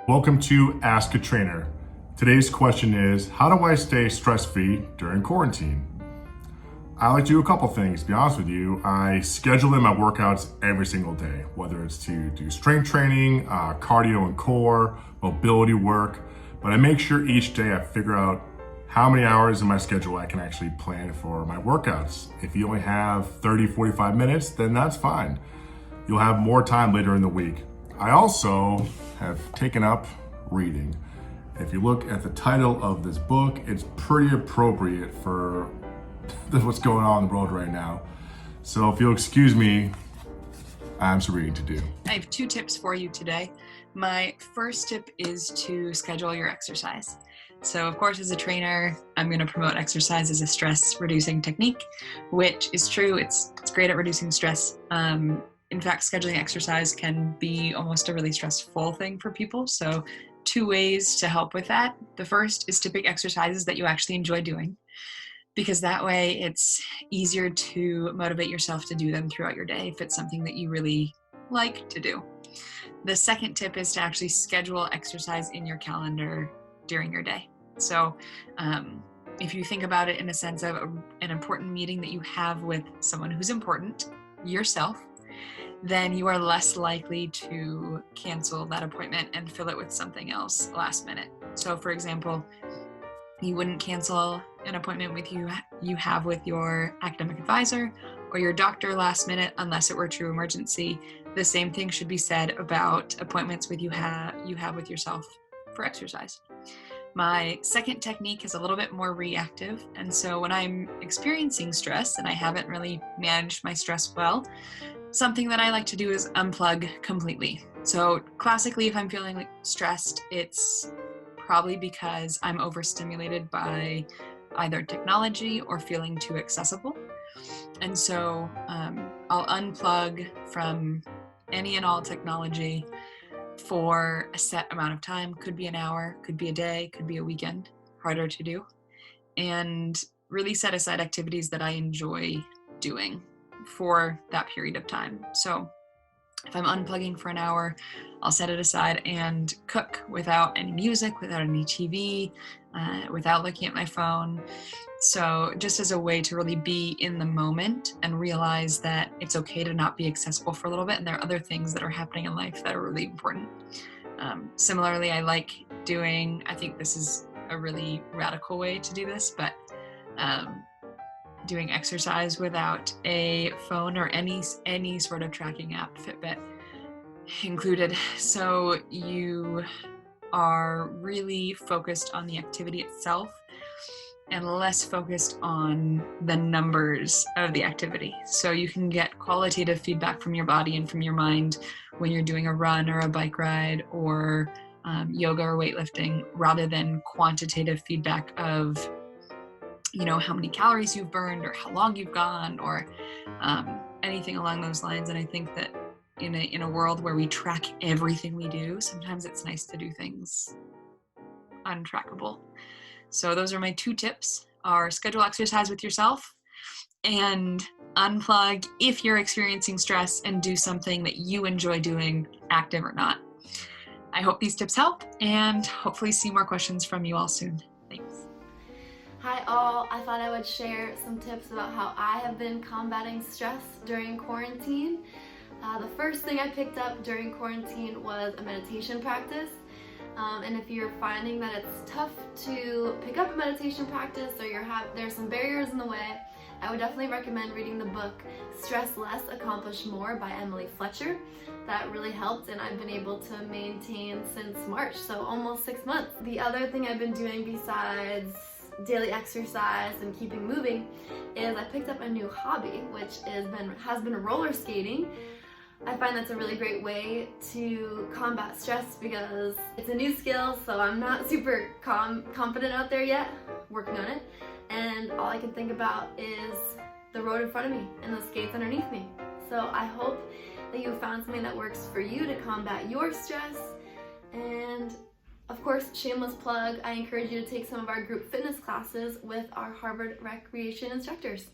Welcome to Ask a Trainer. Today's question is, how do I stay stress-free during quarantine? I like to do a couple things, to be honest with you. I schedule in my workouts every single day, whether it's to do strength training, cardio and core, mobility work, but I make sure each day I figure out how many hours in my schedule I can actually plan for my workouts. If you only have 30, 45 minutes, then that's fine. You'll have more time later in the week. I also have taken up reading. If you look at the title of this book, it's pretty appropriate for what's going on in the world right now. So if you'll excuse me, I have some reading to do. I have 2 tips for you today. My first tip is to schedule your exercise. So of course, as a trainer, I'm going to promote exercise as a stress reducing technique, which is true. It's great at reducing stress. In fact, scheduling exercise can be almost a really stressful thing for people. So 2 ways to help with that. The first is to pick exercises that you actually enjoy doing, because that way it's easier to motivate yourself to do them throughout your day if it's something that you really like to do. The second tip is to actually schedule exercise in your calendar during your day. So if you think about it in a sense of an important meeting that you have with someone who's important, yourself, then you are less likely to cancel that appointment and fill it with something else last minute. So for example, you wouldn't cancel an appointment with you have with your academic advisor or your doctor last minute unless it were a true emergency. The same thing should be said about appointments you have with yourself for exercise. My second technique is a little bit more reactive, and so when I'm experiencing stress and I haven't really managed my stress well, something that I like to do is unplug completely. So classically, if I'm feeling stressed, it's probably because I'm overstimulated by either technology or feeling too accessible. And so I'll unplug from any and all technology for a set amount of time. Could be an hour, could be a day, could be a weekend, harder to do. And really set aside activities that I enjoy doing for that period of time. So if I'm unplugging for an hour, I'll set it aside and cook without any music, without any TV, without looking at my phone. So just as a way to really be in the moment and realize that it's okay to not be accessible for a little bit, and there are other things that are happening in life that are really important. Similarly, I like doing, I think this is a really radical way to do this, but doing exercise without a phone or any sort of tracking app, Fitbit included. So you are really focused on the activity itself and less focused on the numbers of the activity. So you can get qualitative feedback from your body and from your mind when you're doing a run or a bike ride or yoga or weightlifting, rather than quantitative feedback of how many calories you've burned or how long you've gone or anything along those lines. And I think that in a world where we track everything we do, sometimes it's nice to do things untrackable. So those are my 2 tips: are schedule exercise with yourself and unplug if you're experiencing stress and do something that you enjoy doing, active or not. I hope these tips help and hopefully see more questions from you all soon. Thanks. Hi all, I thought I would share some tips about how I have been combating stress during quarantine. The first thing I picked up during quarantine was a meditation practice. And if you're finding that it's tough to pick up a meditation practice or there's some barriers in the way, I would definitely recommend reading the book Stress Less, Accomplish More by Emily Fletcher. That really helped, and I've been able to maintain since March, so almost 6 months. The other thing I've been doing besides daily exercise and keeping moving is I picked up a new hobby, which has been roller skating. I find that's a really great way to combat stress because it's a new skill, so I'm not super confident out there yet, working on it, and all I can think about is the road in front of me and the skates underneath me. So I hope that you found something that works for you to combat your stress. And of course, shameless plug, I encourage you to take some of our group fitness classes with our Harvard Recreation instructors.